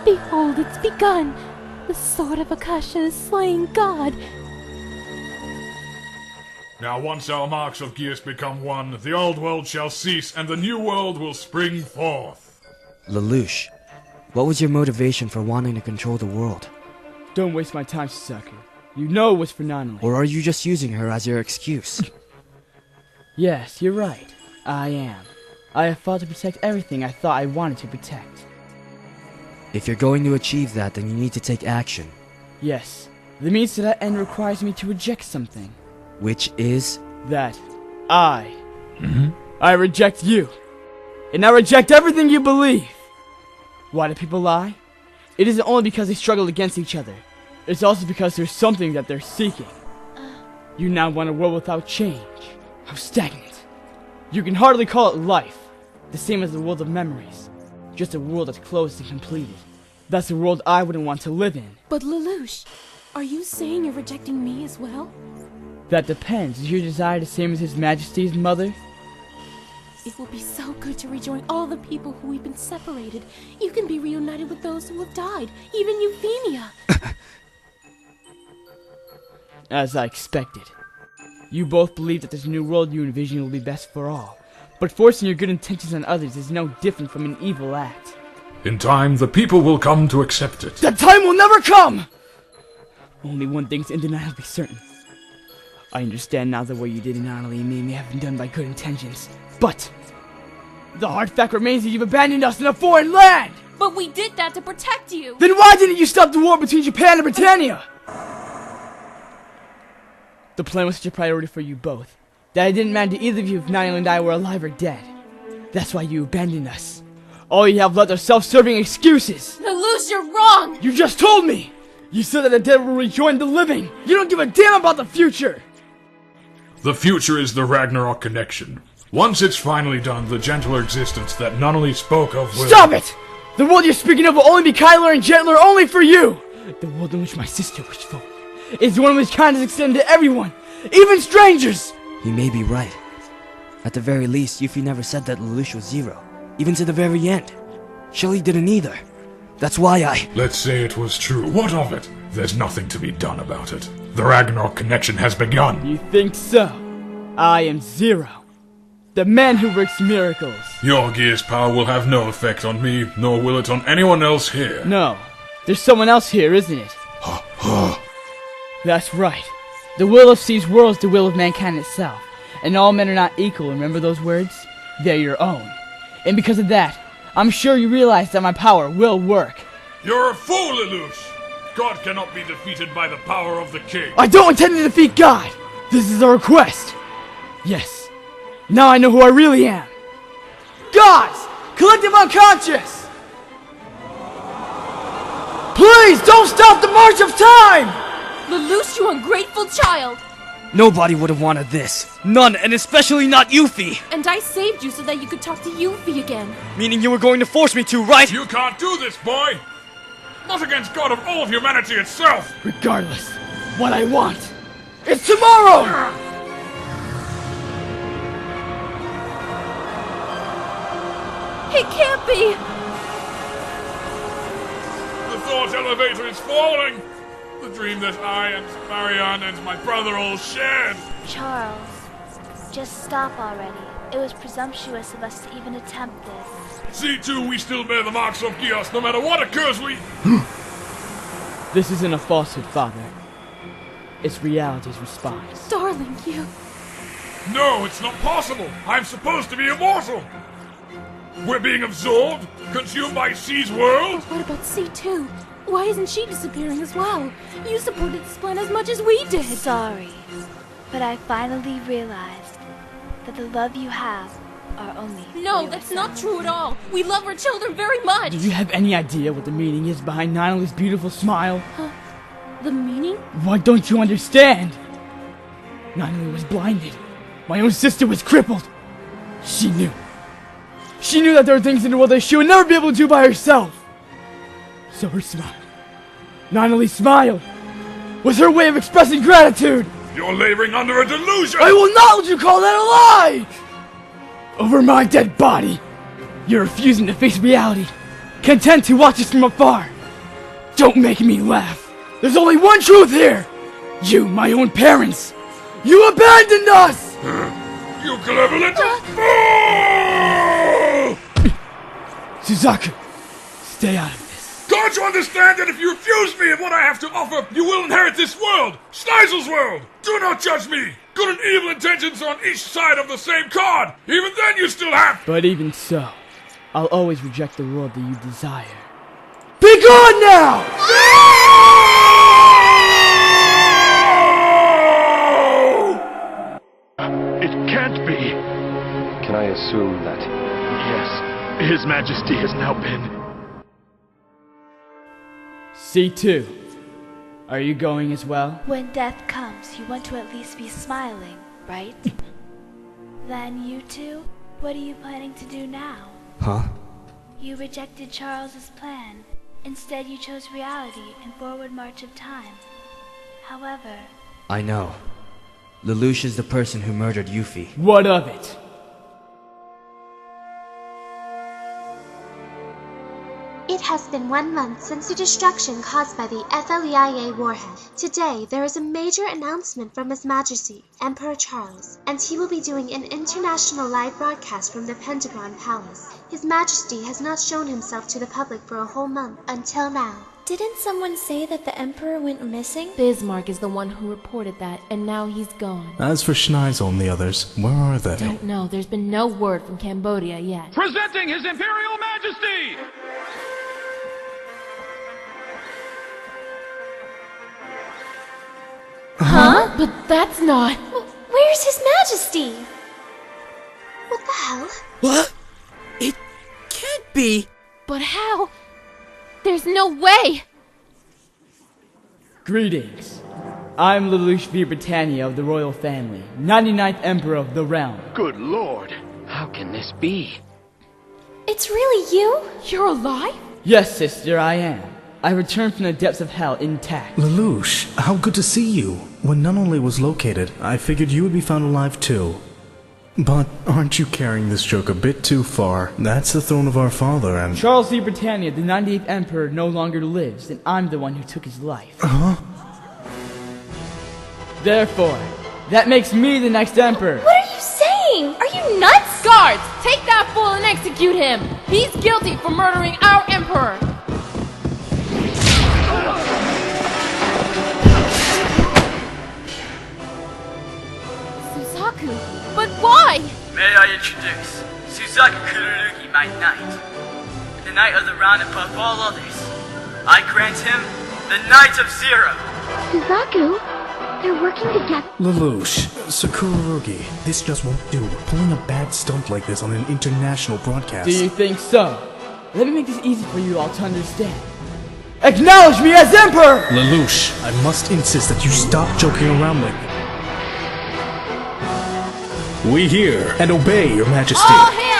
Behold, it's begun! The sword of Akasha is slaying God! Now once our marks of Geass become one, the old world shall cease, and the new world will spring forth. Lelouch, what was your motivation for wanting to control the world? Don't waste my time, Suzaku. You know it was for Nanali. Or are you just using her as your excuse? Yes, you're right. I am. I have fought to protect everything I thought I wanted to protect. If you're going to achieve that, then you need to take action. Yes. The means to that end requires me to reject something. Which is? That I reject you. And I reject everything you believe. Why do people lie? It isn't only because they struggle against each other. It's also because there's something that they're seeking. You now want a world without change. How stagnant. You can hardly call it life. The same as the world of memories. Just a world that's closed and completed. That's a world I wouldn't want to live in. But Lelouch, are you saying you're rejecting me as well? That depends. Is your desire the same as His Majesty's mother? It will be so good to rejoin all the people who we've been separated. You can be reunited with those who have died, even Euphemia. As I expected. You both believe that this new world you envision will be best for all. But forcing your good intentions on others is no different from an evil act. In time, the people will come to accept it. That time will never come! Only one thing's undeniably certain. I understand now that what you did in Nanali and me may have been done by good intentions. But the hard fact remains that you've abandoned us in a foreign land! But we did that to protect you! Then why didn't you stop the war between Japan and Britannia? The plan was such a priority for you both that it didn't matter to either of you if Nanali and I were alive or dead. That's why you abandoned us. All you have left are self-serving excuses! Lelouch, you're wrong! You just told me! You said that the dead will rejoin the living! You don't give a damn about the future! The future is the Ragnarok connection. Once it's finally done, the gentler existence that Nanali spoke of will— Stop it! The world you're speaking of will only be kinder and gentler only for you! The world in which my sister was for is one in which kindness is extended to everyone, even strangers! He may be right. At the very least, Yuffie never said that Lelouch was zero. Even to the very end. Shelly didn't either. That's why I— Let's say it was true. What of it? There's nothing to be done about it. The Ragnarok connection has begun. You think so? I am Zero. The man who works miracles. Your Geass power will have no effect on me, nor will it on anyone else here. No. There's someone else here, isn't it? That's right. The will of Seas whirls the will of mankind itself. And all men are not equal, remember those words? They're your own. And because of that, I'm sure you realize that my power will work. You're a fool, Lelouch! God cannot be defeated by the power of the king. I don't intend to defeat God! This is a request! Yes. Now I know who I really am. Gods! Collective unconscious! Please don't stop the march of time! Lelouch, you ungrateful child! Nobody would have wanted this. None, and especially not Yuffie! And I saved you so that you could talk to Yuffie again. Meaning you were going to force me to, right? You can't do this, boy! Not against God of all of humanity itself! Regardless, what I want is tomorrow! It can't be! The thought elevator is falling! The dream that I and Marriane and my brother all shared! Charles, just stop already. It was presumptuous of us to even attempt this. See too, we still bear the marks of Geass, no matter what occurs, we— This isn't a falsehood, Father. It's reality's response. Darling, you... No, it's not possible! I'm supposed to be immortal! We're being absorbed? Consumed by C's world? What about C2? Why isn't she disappearing as well? You supported this plan as much as we did! Sorry, but I finally realized that the love you have are only... No, that's not true at all! We love our children very much! Do you have any idea what the meaning is behind Nanali's beautiful smile? The meaning? Why don't you understand? Nanali was blinded. My own sister was crippled. She knew. She knew that there were things in the world that she would never be able to do by herself. So her smile Not only smiled, was her way of expressing gratitude. You're laboring under a delusion! I will not let you call that a lie! Over my dead body, you're refusing to face reality, content to watch us from afar. Don't make me laugh. There's only one truth here. You, my own parents, you abandoned us! You clever little fool! Suzaku, stay out of this. Can't you understand that if you refuse me of what I have to offer, you will inherit this world, Snizel's world? Do not judge me. Good and evil intentions are on each side of the same card. Even then you still have... But even so, I'll always reject the world that you desire. Be gone now! It can't be! Can I assume that? Yes, His Majesty has now been... C2, are you going as well? When death comes, you want to at least be smiling, right? Then you two, what are you planning to do now? Huh? You rejected Charles's plan. Instead, you chose reality and forward march of time. However... I know. Lelouch is the person who murdered Yuffie. What of it? It has been 1 month since the destruction caused by the FLEIA warhead. Today, there is a major announcement from His Majesty, Emperor Charles, and he will be doing an international live broadcast from the Pentagon Palace. His Majesty has not shown himself to the public for a whole month until now. Didn't someone say that the Emperor went missing? Bismarck is the one who reported that, and now he's gone. As for Schneisel and the others, where are they? Don't know. There's been no word from Cambodia yet. Presenting His Imperial Majesty! Huh? But that's not... Where's His Majesty? What the hell? What? It can't be! But how? There's no way! Greetings. I'm Lelouch V. Britannia of the royal family, 99th Emperor of the realm. Good lord! How can this be? It's really you? You're alive? Yes, sister, I am. I returned from the depths of hell intact. Lelouch, how good to see you. When none only was located, I figured you would be found alive too. But aren't you carrying this joke a bit too far? That's the throne of our father and... Charles V. Britannia, the 98th Emperor, no longer lives, and I'm the one who took his life. Huh? Therefore, that makes me the next emperor. What are you saying? Are you nuts? Guards, take that fool and execute him! He's guilty for murdering our emperor! Suzaku, but why? May I introduce Suzaku Alleivatedsoul my knight, the knight of the round above all others. I grant him the Knight of Zero. Suzaku? They're working together. Lelouch, Sakurugi, this just won't do. Pulling a bad stunt like this on an international broadcast. Do you think so? Let me make this easy for you all to understand. Acknowledge me as Emperor! Lelouch, I must insist that you stop joking around like... We hear and obey, Your Majesty. All hands!